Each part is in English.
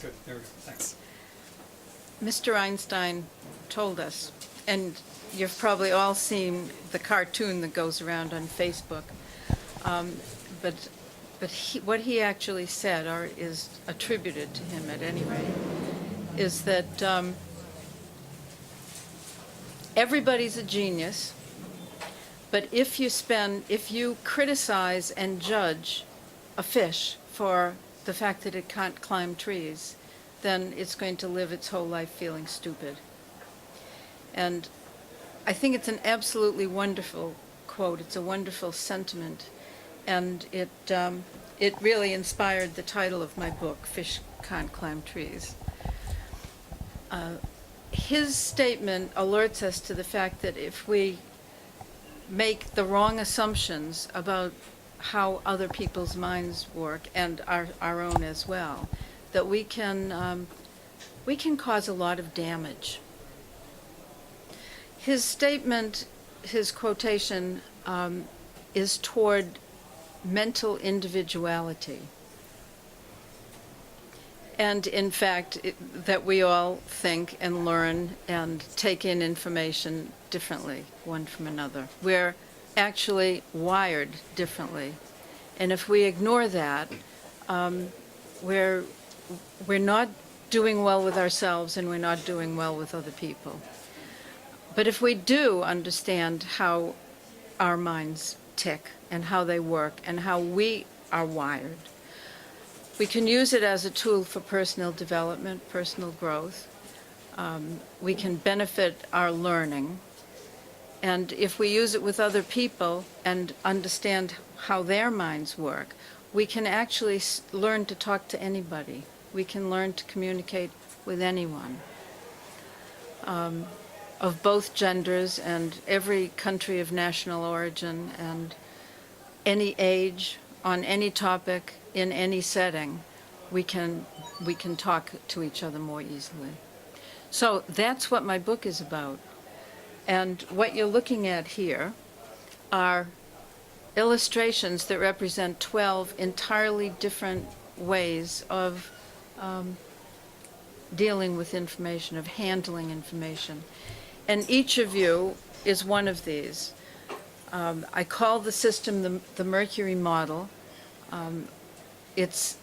Good, there we go, thanks. Mr. Einstein told us, and you've probably all seen the cartoon that goes around on Facebook, but what he actually said, or is attributed to him at any rate, is that everybody's a genius, but if you criticize and judge a fish for the fact that it can't climb trees, then it's going to live its whole life feeling stupid. And I think it's an absolutely wonderful quote. It's a wonderful sentiment, and it really inspired the title of my book, Fish Can't Climb Trees. His statement alerts us to the fact that if we make the wrong assumptions about how other people's minds work, and our own as well, that we can cause a lot of damage. His statement, his quotation, is toward mental individuality. And in fact, that we all think and learn and take in information differently, one from another. We're actually wired differently. And if we ignore that, we're not doing well with ourselves, and we're not doing well with other people. But if we do understand how our minds tick and how they work and how we are wired, we can use it as a tool for personal development, personal growth. We can benefit our learning. And if we use it with other people and understand how their minds work, we can actually learn to talk to anybody. We can learn to communicate with anyone of both genders and every country of national origin and any age, on any topic, in any setting. We can talk to each other more easily. So that's what my book is about. And what you're looking at here are illustrations that represent 12 entirely different ways of dealing with information, of handling information. And each of you is one of these. I call the system the Mercury Model. It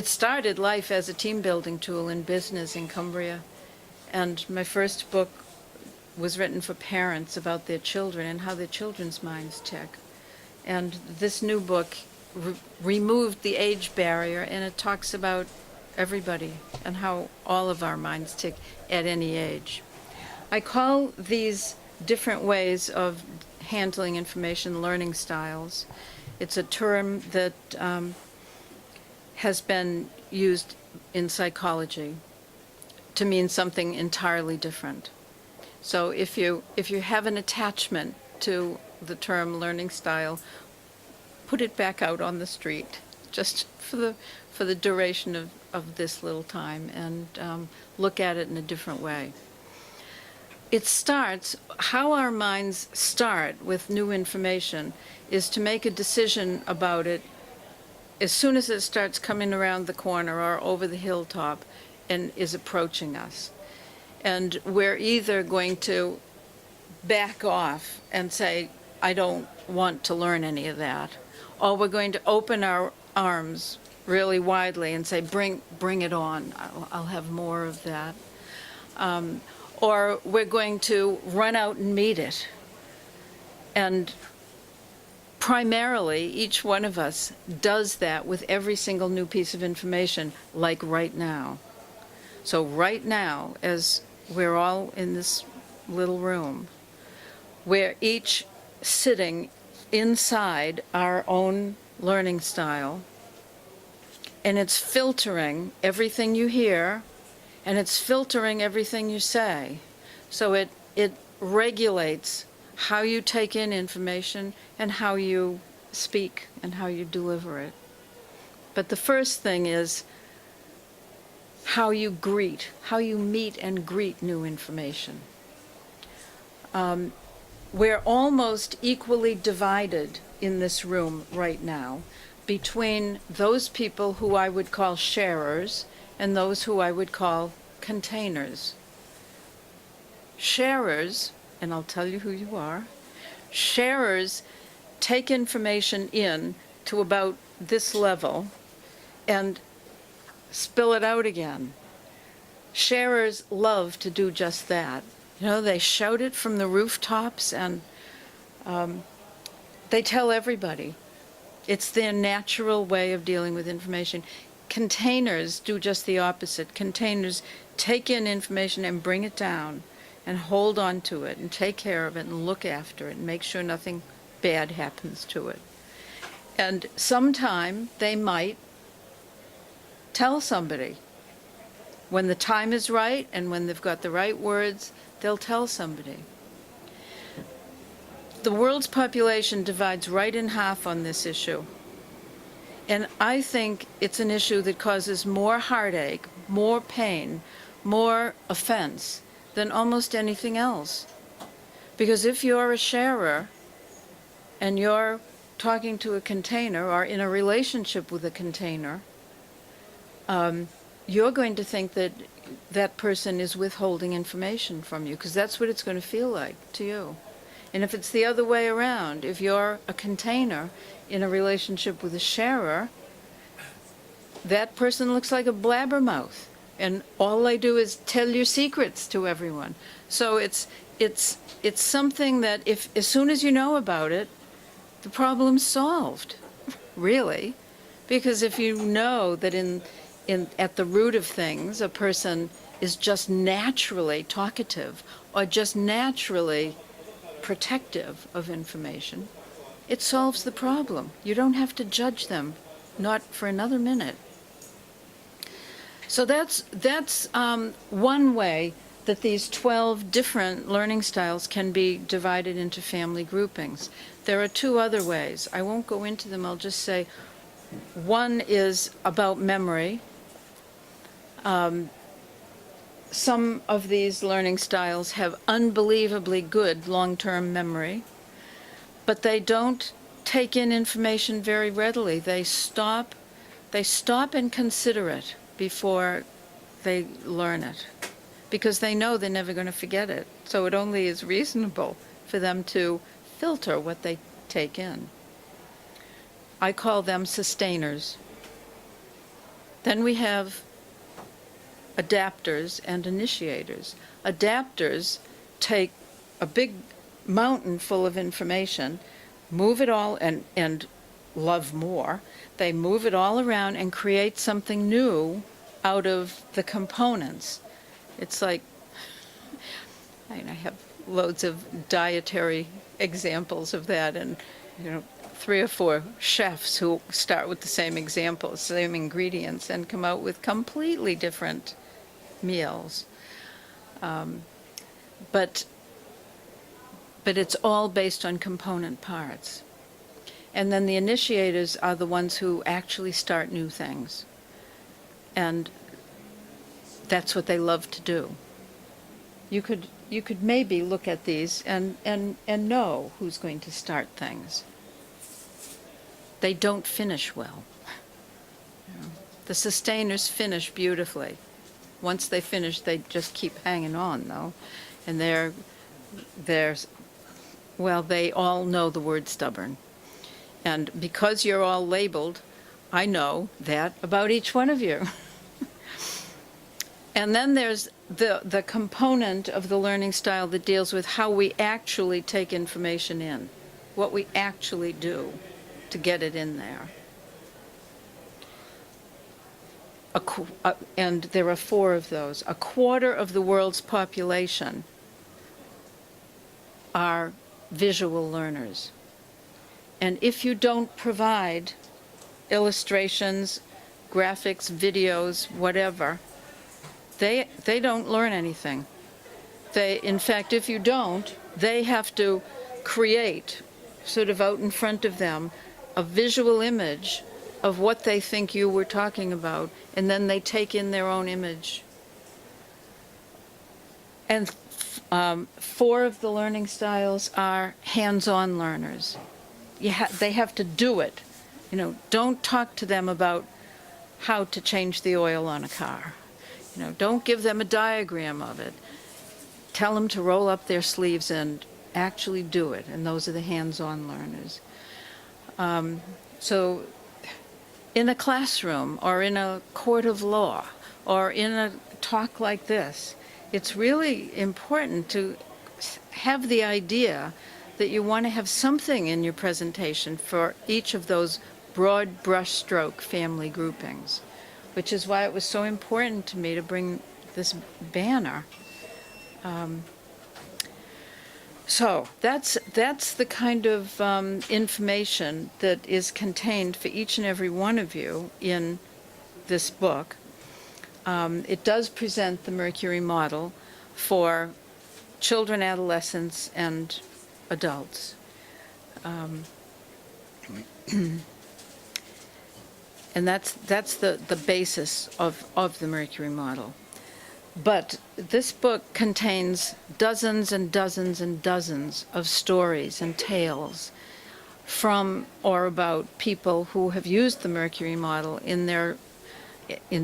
started life as a team-building tool in business in Cumbria. And my first book was written for parents about their children and how their children's minds tick. And this new book removed the age barrier, and it talks about everybody and how all of our minds tick at any age. I call these different ways of handling information learning styles. It's a term that has been used in psychology to mean something entirely different. So if you have an attachment to the term learning style, put it back out on the street, just for the duration of this little time, and look at it in a different way. How our minds start with new information is to make a decision about it as soon as it starts coming around the corner or over the hilltop and is approaching us. And we're either going to back off and say, I don't want to learn any of that, or we're going to open our arms really widely and say, bring it on, I'll have more of that. Or we're going to run out and meet it. And primarily, each one of us does that with every single new piece of information, like right now. So right now, as we're all in this little room, we're each sitting inside our own learning style, and it's filtering everything you hear, and it's filtering everything you say. So it regulates how you take in information and how you speak and how you deliver it. But the first thing is how you meet and greet new information. We're almost equally divided in this room right now between those people who I would call sharers and those who I would call containers. Sharers, and I'll tell you who you are, sharers take information in to about this level and spill it out again. Sharers love to do just that. You know, they shout it from the rooftops, and they tell everybody. It's their natural way of dealing with information. Containers do just the opposite. Containers take in information and bring it down and hold on to it and take care of it and look after it and make sure nothing bad happens to it. And sometime they might tell somebody. When the time is right and when they've got the right words, they'll tell somebody. The world's population divides right in half on this issue. And I think it's an issue that causes more heartache, more pain, more offense than almost anything else. Because if you're a sharer and you're talking to a container or in a relationship with a container, you're going to think that that person is withholding information from you, because that's what it's going to feel like to you. And if it's the other way around, if you're a container in a relationship with a sharer, that person looks like a blabbermouth, and all they do is tell your secrets to everyone. So it's something that if as soon as you know about it, the problem's solved, really. Because if you know that at the root of things, a person is just naturally talkative or just naturally protective of information, it solves the problem. You don't have to judge them, not for another minute. So that's one way that these 12 different learning styles can be divided into family groupings. There are two other ways. I won't go into them. I'll just say one is about memory. Some of these learning styles have unbelievably good long-term memory, but they don't take in information very readily. They stop and consider it before they learn it, because they know they're never going to forget it. So it only is reasonable for them to filter what they take in. I call them sustainers. Then we have adapters and initiators. Adapters take a big mountain full of information, move it all, and love more. They move it all around and create something new out of the components. It's like, I have loads of dietary examples of that, and 3 or 4 chefs who start with the same examples, same ingredients, and come out with completely different meals. But it's all based on component parts. And then the initiators are the ones who actually start new things. And that's what they love to do. You could maybe look at these and know who's going to start things. They don't finish well. The sustainers finish beautifully. Once they finish, they just keep hanging on, though. And they all know the word stubborn. And because you're all labeled, I know that about each one of you. And then there's the component of the learning style that deals with how we actually take information in, what we actually do to get it in there. And there are 4 of those. 1/4 of the world's population are visual learners. And if you don't provide illustrations, graphics, videos, whatever, they don't learn anything. In fact, if you don't, they have to create, sort of out in front of them, a visual image of what they think you were talking about, and then they take in their own image. And 4 of the learning styles are hands-on learners. They have to do it. don't talk to them about how to change the oil on a car. Don't give them a diagram of it. Tell them to roll up their sleeves and actually do it, and those are the hands-on learners. So in a classroom or in a court of law or in a talk like this, it's really important to have the idea that you want to have something in your presentation for each of those broad brushstroke family groupings, which is why it was so important to me to bring this banner. So that's the kind of information that is contained for each and every one of you in this book. It does present the Mercury model for children, adolescents, and adults. And that's the basis of the Mercury model. But this book contains dozens and dozens and dozens of stories and tales from or about people who have used the Mercury model in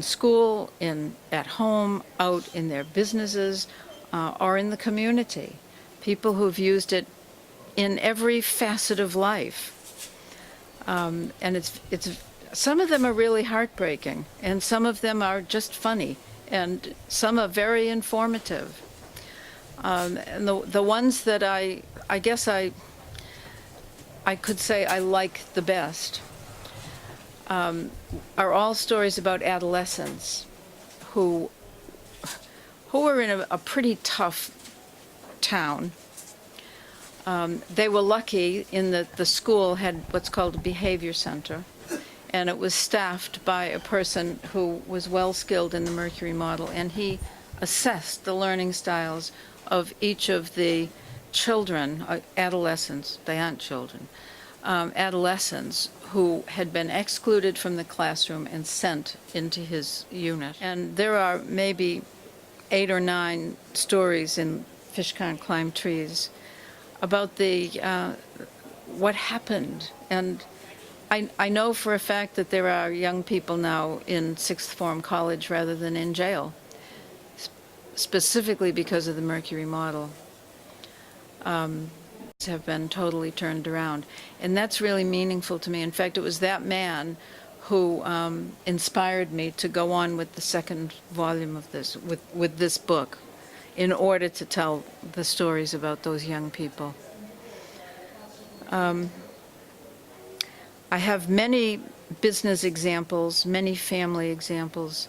school, at home, out in their businesses, or in the community. People who've used it in every facet of life. And it's some of them are really heartbreaking, and some of them are just funny, and some are very informative. And the ones that I guess I could say I like the best are all stories about adolescents who are in a pretty tough town. They were lucky in that the school had what's called a behavior center, and it was staffed by a person who was well skilled in the Mercury model, and he assessed the learning styles of each of the children, adolescents, they aren't children, adolescents who had been excluded from the classroom and sent into his unit. And there are maybe 8 or 9 stories in Fish Can't Climb Trees about what happened. And I know for a fact that there are young people now in sixth form college rather than in jail, specifically because of the Mercury model. Have been totally turned around. And that's really meaningful to me. In fact, it was that man who inspired me to go on with the second volume of this, with this book, in order to tell the stories about those young people. I have many business examples, many family examples,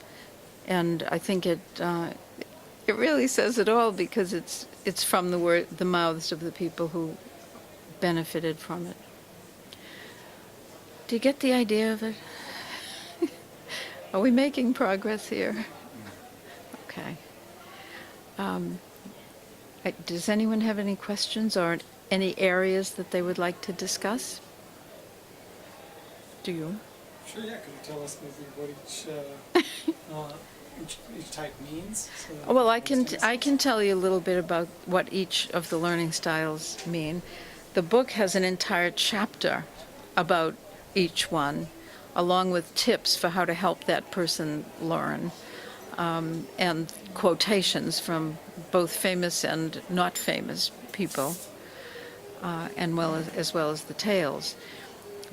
and I think it really says it all, because it's from the mouths of the people who benefited from it. Do you get the idea of it? Are we making progress here? Okay. Does anyone have any questions or any areas that they would like to discuss? Do you? Sure, yeah. Could you tell us maybe what each type means? So well, I can tell you a little bit about what each of the learning styles mean. The book has an entire chapter about each one, along with tips for how to help that person learn, and quotations from both famous and not famous people, as well as the tales.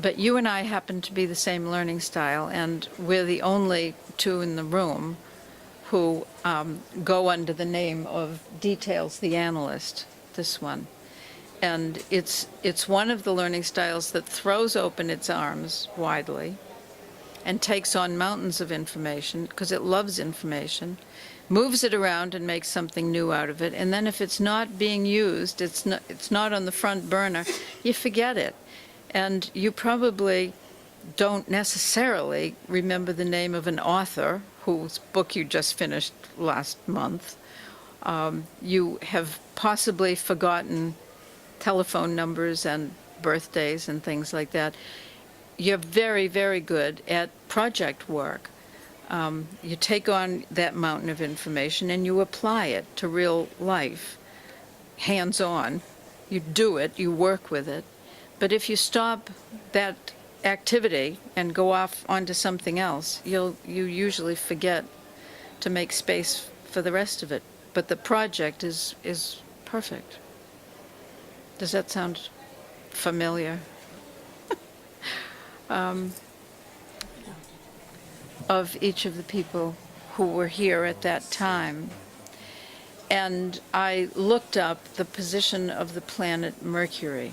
But you and I happen to be the same learning style, and we're the only two in the room who go under the name of Details the Analyst, this one. And it's one of the learning styles that throws open its arms widely and takes on mountains of information, because it loves information, moves it around and makes something new out of it, and then if it's not being used, it's not on the front burner, you forget it. And you probably don't necessarily remember the name of an author whose book you just finished last month. You have possibly forgotten telephone numbers and birthdays and things like that. You're very, very good at project work. You take on that mountain of information and you apply it to real life, hands-on. You do it, you work with it. But if you stop that activity and go off onto something else, you usually forget to make space for the rest of it. But the project is perfect. Does that sound familiar? Of each of the people who were here at that time. And I looked up the position of the planet Mercury.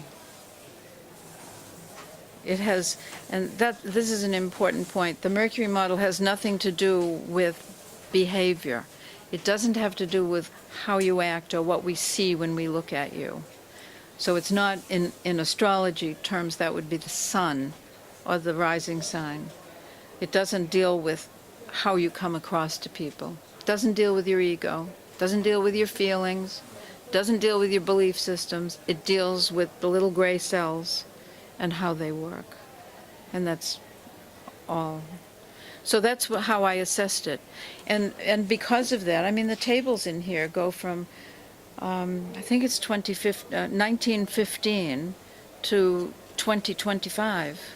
It has, and this is an important point, the Mercury model has nothing to do with behavior. It doesn't have to do with how you act or what we see when we look at you. So it's not, in astrology terms, that would be the sun or the rising sign. It doesn't deal with how you come across to people. It doesn't deal with your ego. It doesn't deal with your feelings. It doesn't deal with your belief systems. It deals with the little gray cells and how they work. And that's all. So that's how I assessed it. And because of that, I mean, the tables in here go from, I think it's 1915 to 2025.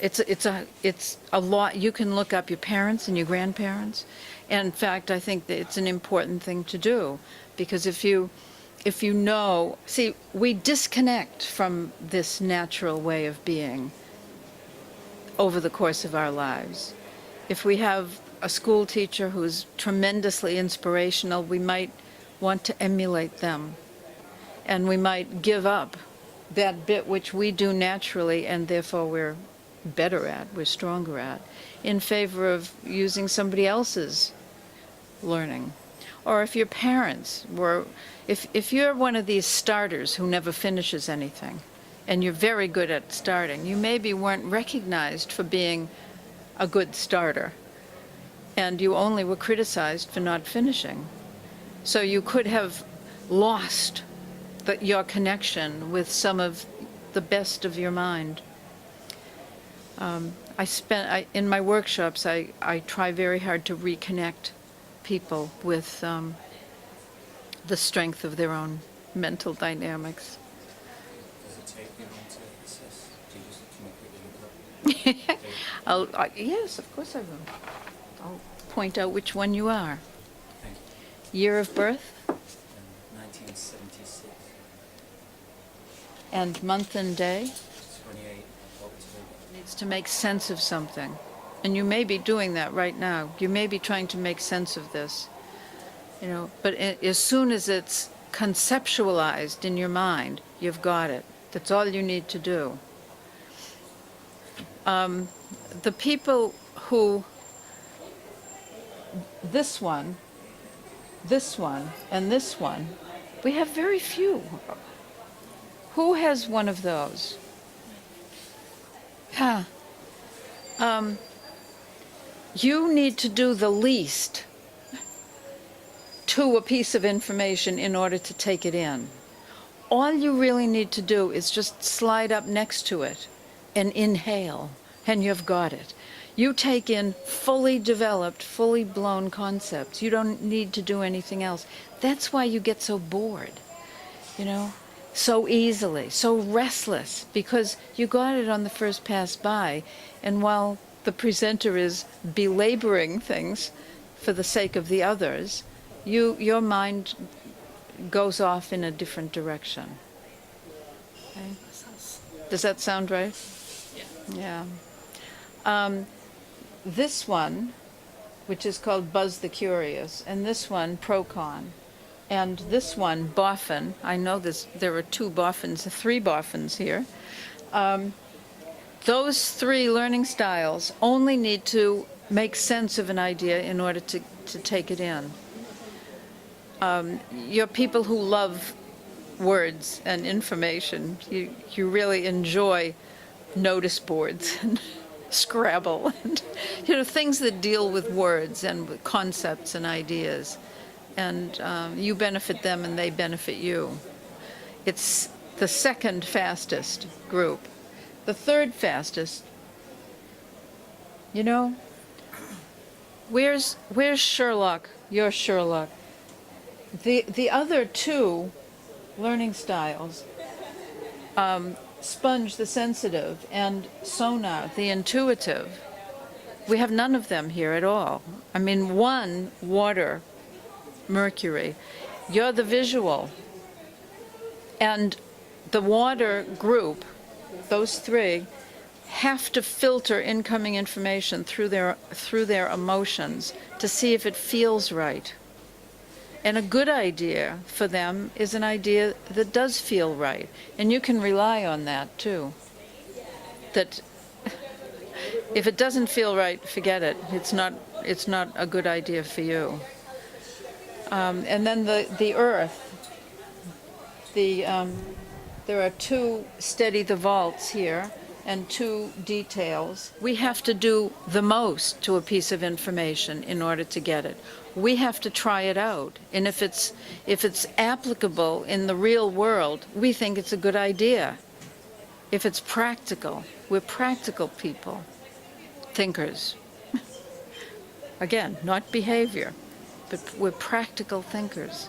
It's a lot. You can look up your parents and your grandparents. And in fact, I think that it's an important thing to do, because if you know, see, we disconnect from this natural way of being over the course of our lives. If we have a school teacher who's tremendously inspirational, we might want to emulate them. And we might give up that bit which we do naturally and therefore we're better at, we're stronger at, in favor of using somebody else's learning. Or if your parents were, if you're one of these starters who never finishes anything, and you're very good at starting, you maybe weren't recognized for being a good starter, and you only were criticized for not finishing. So you could have lost your connection with some of the best of your mind. In my workshops, I try very hard to reconnect people with the strength of their own mental dynamics. Does it take you long to assess? Do you just come up with a Yes, of course I will. I'll point out which one you are. Thank Year of birth 1976, and month and day. 28 October. Needs to make sense of something. And you may be doing that right now. You may be trying to make sense of this. But as soon as it's conceptualized in your mind, you've got it. That's all you need to do. The people who, this one, and this one, we have very few. Who has one of those? You need to do the least to a piece of information in order to take it in. All you really need to do is just slide up next to it and inhale, and you've got it. You take in fully developed, fully blown concepts. You don't need to do anything else. That's why you get so bored, so easily, so restless, because you got it on the first pass by, and while the presenter is belaboring things for the sake of the others, your mind goes off in a different direction. Okay? Does that sound right? Yeah. This one, which is called Buzz the Curious, and this one, Procon, and this one, Boffin. I know there are three Boffins here. Those three learning styles only need to make sense of an idea in order to take it in. You're people who love words and information. You really enjoy notice boards and Scrabble and things that deal with words and with concepts and ideas. And you benefit them and they benefit you. It's the second fastest group. The third fastest, where's Sherlock? You're Sherlock. The other two learning styles sponge, the sensitive, and sonar, the intuitive. We have none of them here at all. I mean, one, water, Mercury, you're the visual. And the water group, those three, have to filter incoming information through their emotions to see if it feels right. And a good idea for them is an idea that does feel right. And you can rely on that too. That if it doesn't feel right, forget it. It's not a good idea for you. And then the earth. There are two steady the vaults here and two details. We have to do the most to a piece of information in order to get it. We have to try it out. And if it's applicable in the real world, we think it's a good idea. If it's practical, we're practical people, thinkers. Again, not behavior, but we're practical thinkers.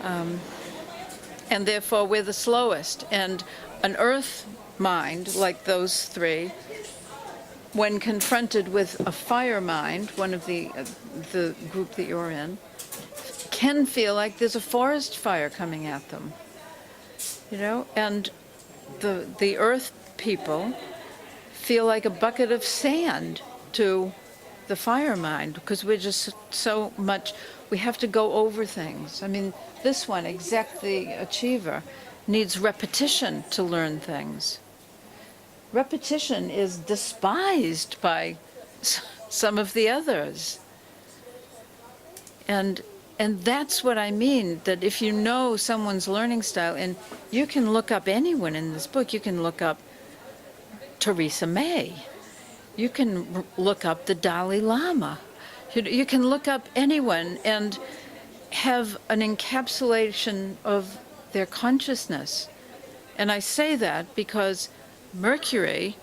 And therefore we're the slowest. And an earth mind, like those three, when confronted with a fire mind, one of the group that you're in, can feel like there's a forest fire coming at them. You know, and the earth people feel like a bucket of sand to the fire mind, because we're just so much, we have to go over things. I mean, this one, Exec the Achiever, needs repetition to learn things. Repetition is despised by some of the others. And that's what I mean, that if you know someone's learning style, and you can look up anyone in this book, you can look up Theresa May, you can look up the Dalai Lama, you can look up anyone and have an encapsulation of their consciousness. And I say that because Mercury,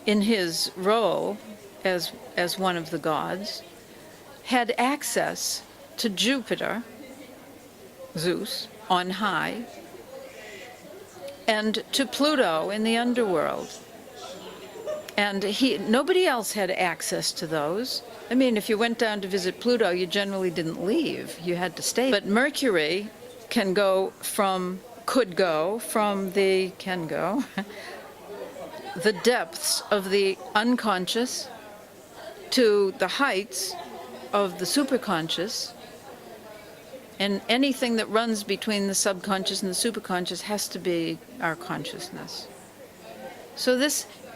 in his role as one of the gods, had access to Jupiter, Zeus, on high, and to Pluto in the underworld. And nobody else had access to those. I mean, if you went down to visit Pluto, you generally didn't leave. You had to stay. But Mercury could go from the depths of the unconscious to the heights of the superconscious, and anything that runs between the subconscious and the superconscious has to be our consciousness. So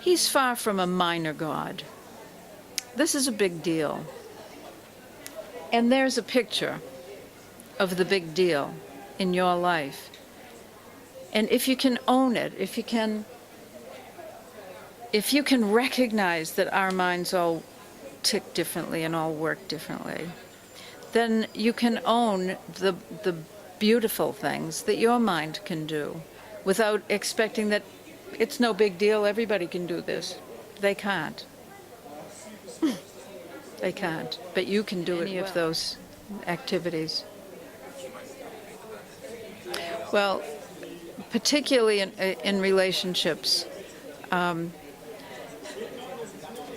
he's far from a minor god. This is a big deal. And there's a picture of the big deal in your life. And if you can own it, if you can recognize that our minds all tick differently and all work differently, then you can own the beautiful things that your mind can do without expecting that it's no big deal, everybody can do this. They can't. They can't. But you can do any of those activities. Well, particularly in relationships,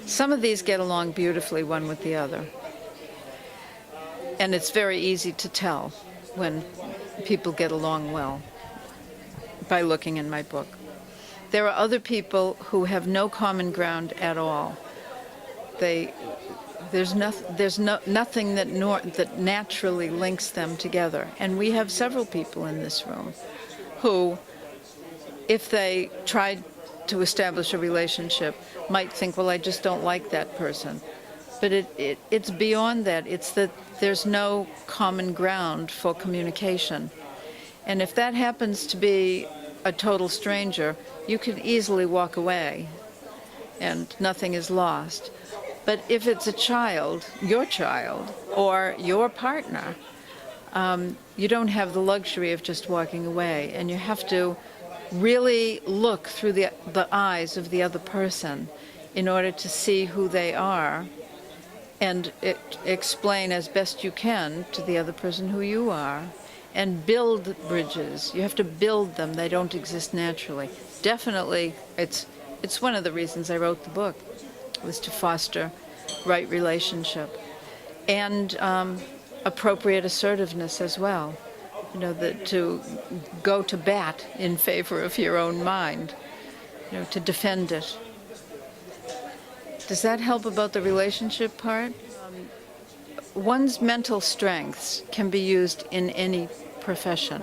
some of these get along beautifully one with the other. And it's very easy to tell when people get along well by looking in my book. There are other people who have no common ground at all. There's nothing that naturally links them together. And we have several people in this room who, if they tried to establish a relationship, might think, well, I just don't like that person. But it's beyond that. It's that there's no common ground for communication. And if that happens to be a total stranger, you can easily walk away and nothing is lost. But if it's a child, or your partner, you don't have the luxury of just walking away, and you have to really look through the eyes of the other person in order to see who they are and explain as best you can to the other person who you are, and build bridges. You have to build them. They don't exist naturally. Definitely, it's one of the reasons I wrote the book, was to foster right relationship and appropriate assertiveness as well. You know, to go to bat in favor of your own mind, you know, to defend it. Does that help about the relationship part? One's mental strengths can be used in any profession.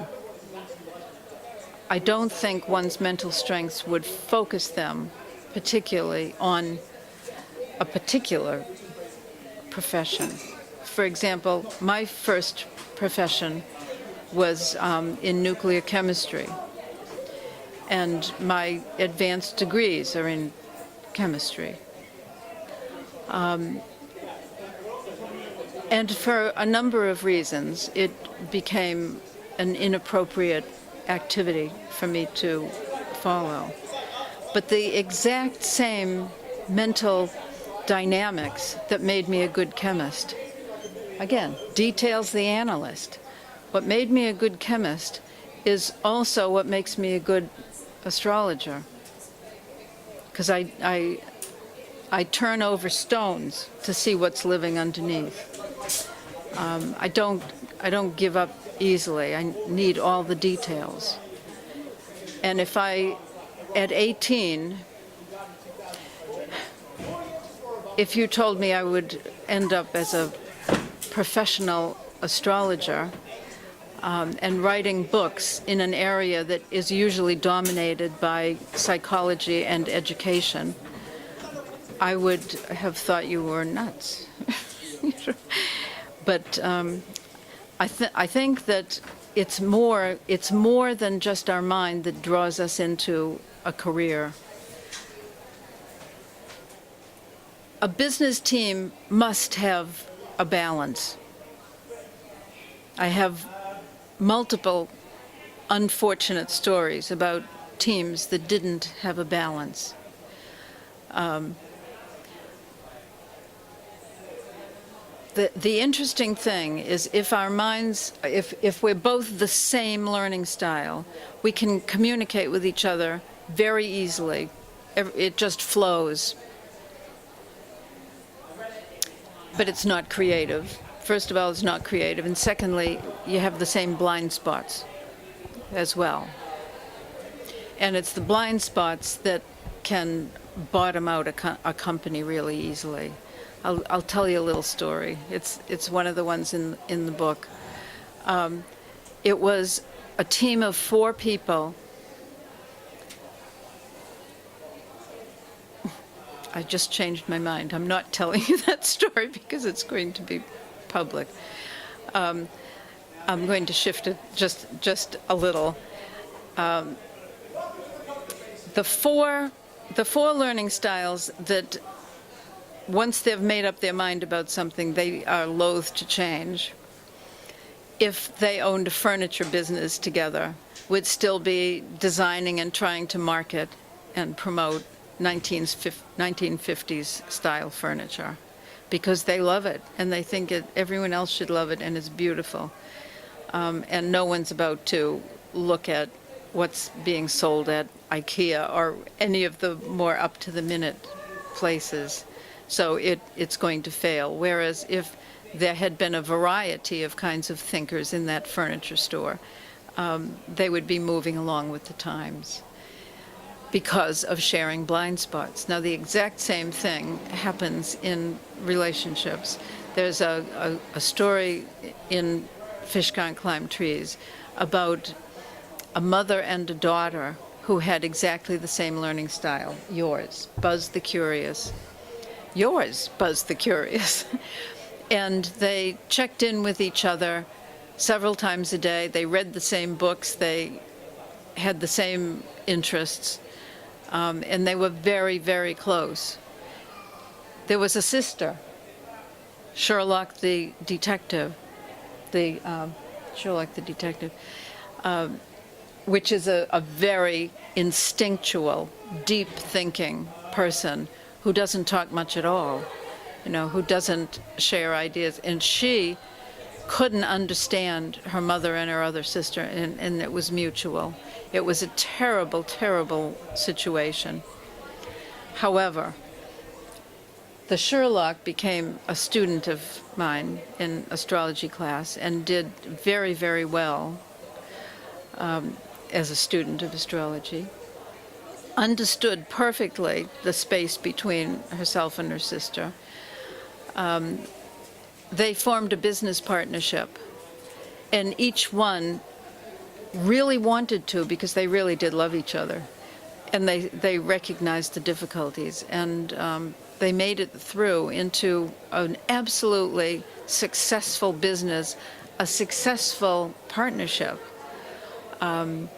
I don't think one's mental strengths would focus them particularly on a particular profession. For example, my first profession was in nuclear chemistry, and my advanced degrees are in chemistry. And for a number of reasons, it became an inappropriate activity for me to follow. But the exact same mental dynamics that made me a good chemist, again, details the analyst. What made me a good chemist is also what makes me a good astrologer. Because I turn over stones to see what's living underneath. I don't give up easily. I need all the details. And if at 18, if you told me I would end up as a professional astrologer and writing books in an area that is usually dominated by psychology and education, I would have thought you were nuts. But I think that it's more than just our mind that draws us into a career. A business team must have a balance. I have multiple unfortunate stories about teams that didn't have a balance. The interesting thing is if our minds, if we're both the same learning style, we can communicate with each other very easily. It just flows. But it's not creative. First of all, it's not creative. And secondly, you have the same blind spots as well. And it's the blind spots that can bottom out a company really easily. I'll tell you a little story. It's one of the ones in the book. It was a team of 4 people. I just changed my mind. I'm not telling you that story because it's going to be public. I'm going to shift it just a little. The four learning styles that once they've made up their mind about something, they are loath to change. If they owned a furniture business together, would still be designing and trying to market and promote 1950s style furniture because they love it and they think everyone else should love it and it's beautiful. And no one's about to look at what's being sold at IKEA or any of the more up-to-the-minute places. So it's going to fail. Whereas if there had been a variety of kinds of thinkers in that furniture store, they would be moving along with the times because of sharing blind spots. Now, the exact same thing happens in relationships. There's a story in Fish Can't Climb Trees about a mother and a daughter who had exactly the same learning style, yours, Buzz the Curious. Yours, Buzz the Curious. And they checked in with each other several times a day. They read the same books. They had the same interests. And they were very, very close. There was a sister, Sherlock the detective, which is a very instinctual, deep-thinking person who doesn't talk much at all, who doesn't share ideas. And she couldn't understand her mother and her other sister, and it was mutual. It was a terrible, terrible situation. However, the Sherlock became a student of mine in astrology class and did very, very well as a student of astrology. Understood perfectly the space between herself and her sister. They formed a business partnership, and each one really wanted to, because they really did love each other, and they recognized the difficulties, and they made it through into an absolutely successful business, a successful partnership, and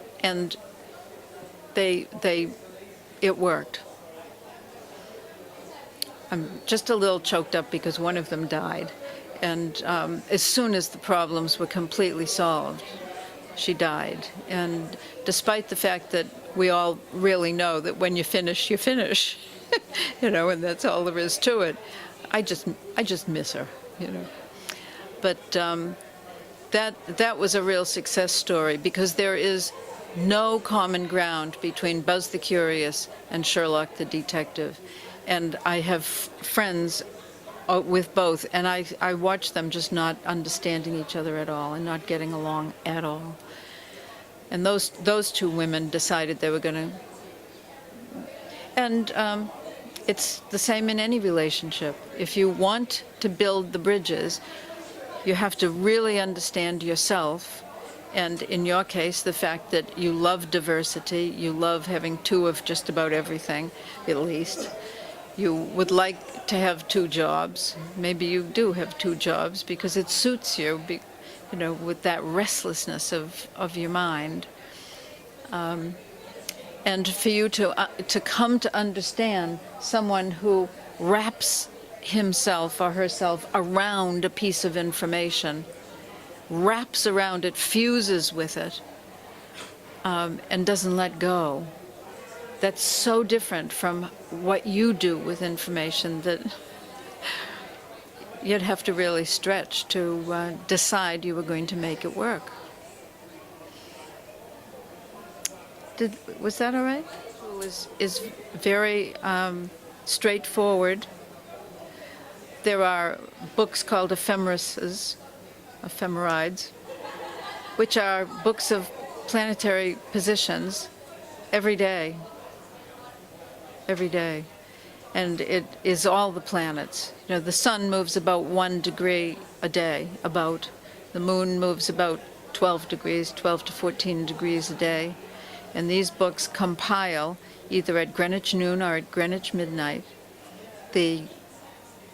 it worked. I'm just a little choked up because one of them died. And as soon as the problems were completely solved, she died. And despite the fact that we all really know that when you finish, you know, and that's all there is to it, I just miss her, you know. But that was a real success story, because there is no common ground between Buzz the Curious and Sherlock the Detective. And I have friends with both, and I watch them just not understanding each other at all and not getting along at all. And those two women decided they were going to... And it's the same in any relationship. If you want to build the bridges, you have to really understand yourself. And in your case, the fact that you love diversity, you love having two of just about everything, at least. You would like to have two jobs. Maybe you do have two jobs because it suits you, you know, with that restlessness of your mind. And for you to come to understand someone who wraps himself or herself around a piece of information, wraps around it, fuses with it, and doesn't let go. That's so different from what you do with information that you'd have to really stretch to decide you were going to make it work. Was that all right? It is very straightforward. There are books called Ephemerides, which are books of planetary positions every day. And it is all the planets. You know, the sun moves about 1 degree a day, about. The moon moves about 12 degrees, 12 to 14 degrees a day. And these books compile, either at Greenwich noon or at Greenwich midnight, the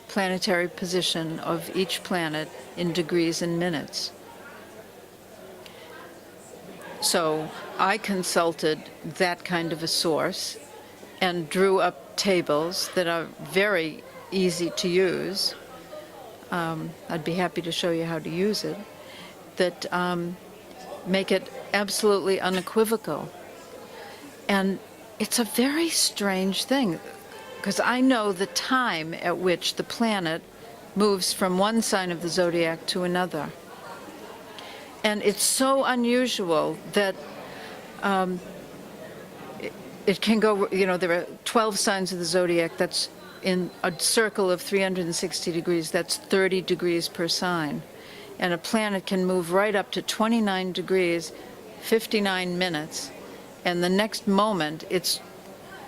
planetary position of each planet in degrees and minutes. So I consulted that kind of a source and drew up tables that are very easy to use. I'd be happy to show you how to use it, that make it absolutely unequivocal. And it's a very strange thing, because I know the time at which the planet moves from one sign of the zodiac to another. And it's so unusual that it can go, you know, there are 12 signs of the zodiac. That's in a circle of 360 degrees. That's 30 degrees per sign. And a planet can move right up to 29 degrees, 59 minutes. And the next moment, it's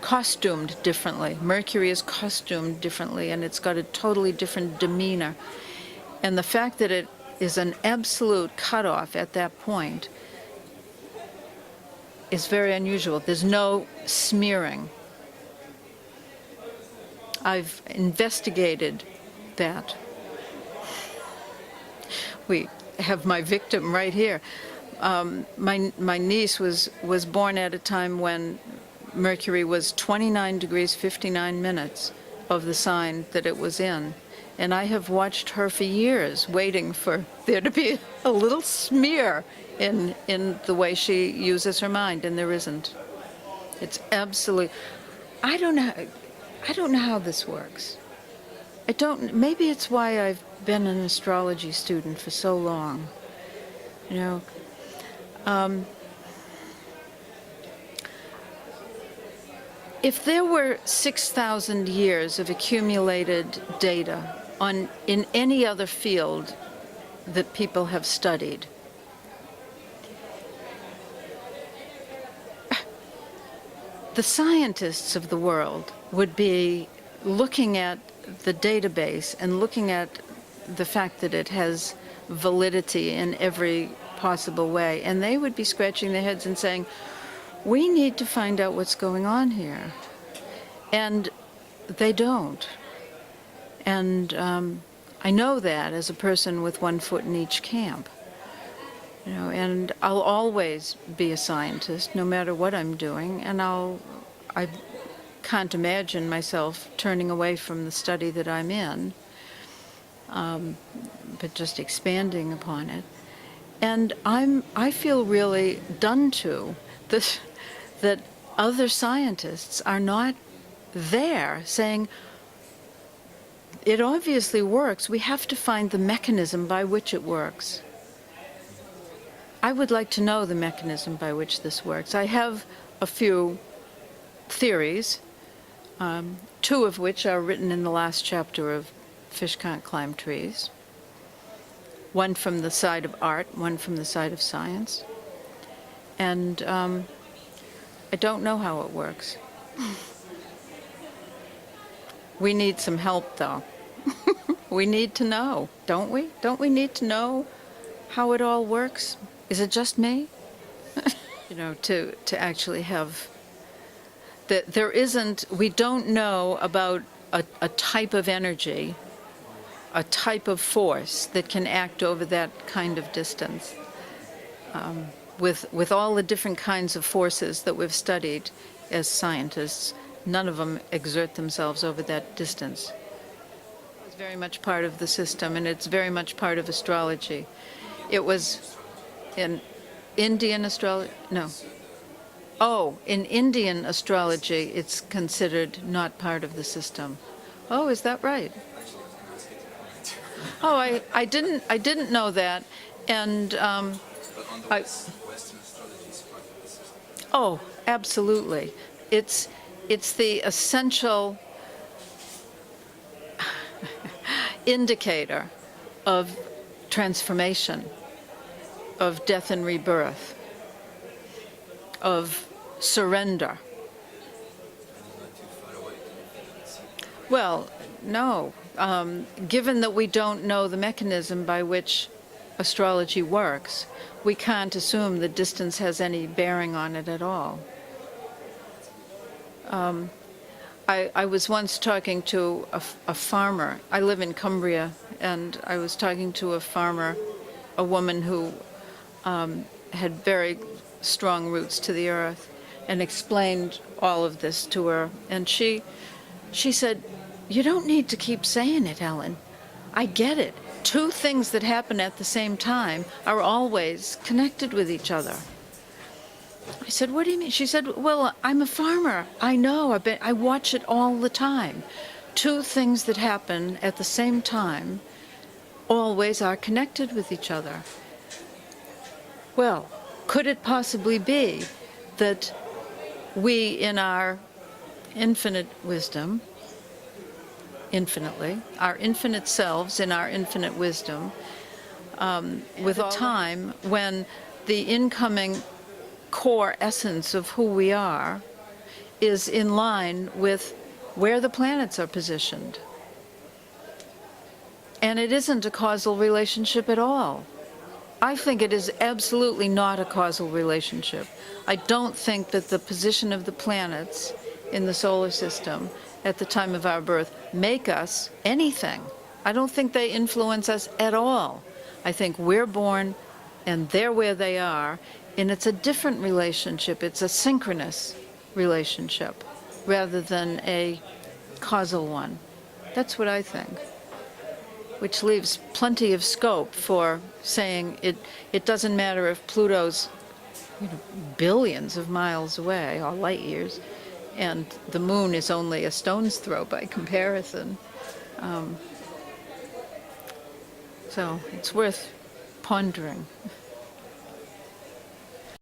costumed differently. Mercury is costumed differently, and it's got a totally different demeanor. And the fact that it is an absolute cutoff at that point is very unusual. There's no smearing. I've investigated that. We have my victim right here. My niece was born at a time when Mercury was 29 degrees 59 minutes of the sign that it was in. And I have watched her for years, waiting for there to be a little smear in the way she uses her mind, and there isn't. It's absolutely... I don't know how this works. I don't, maybe it's why I've been an astrology student for so long. You know, if there were 6,000 years of accumulated data in any other field that people have studied, the scientists of the world would be looking at the database and looking at the fact that it has validity in every possible way, and they would be scratching their heads and saying, we need to find out what's going on here. And they don't. And I know that as a person with one foot in each camp. You know, and I'll always be a scientist, no matter what I'm doing, and I can't imagine myself turning away from the study that I'm in, but just expanding upon it. And I feel really done to that other scientists are not there saying, it obviously works, we have to find the mechanism by which it works. I would like to know the mechanism by which this works. I have a few theories, two of which are written in the last chapter of Fish Can't Climb Trees. One from the side of art, one from the side of science. And I don't know how it works. We need some help, though. We need to know, don't we? Don't we need to know how it all works? Is it just me? You know, to actually have that there isn't, we don't know about a type of energy, a type of force that can act over that kind of distance. With all the different kinds of forces that we've studied as scientists, none of them exert themselves over that distance. It's very much part of the system, and it's very much part of astrology. It was in Indian astrology, no. Oh, in Indian astrology, it's considered not part of the system. Oh, is that right? Oh, I didn't know that, and But on the Western astrology is part of the system. oh, absolutely. It's the essential indicator of transformation, of death and rebirth, of surrender. Well, no. Given that we don't know the mechanism by which astrology works, we can't assume that distance has any bearing on it at all. I was once talking to a farmer. I live in Cumbria, and I was talking to a farmer, a woman who had very strong roots to the earth, and explained all of this to her. And she said, you don't need to keep saying it, Helyn. I get it. Two things that happen at the same time are always connected with each other. I said, what do you mean? She said, well, I'm a farmer. I know. I watch it all the time. Two things that happen at the same time always are connected with each other. Well, could it possibly be that we, in our infinite wisdom, infinitely, our infinite selves, in our infinite wisdom, with a time when the incoming core essence of who we are is in line with where the planets are positioned? And it isn't a causal relationship at all. I think it is absolutely not a causal relationship. I don't think that the position of the planets in the solar system at the time of our birth make us anything. I don't think they influence us at all. I think we're born and they're where they are, and it's a different relationship. It's a synchronous relationship rather than a causal one. That's what I think, which leaves plenty of scope for saying it doesn't matter if Pluto's billions of miles away, or light years, and the moon is only a stone's throw by comparison. So it's worth pondering.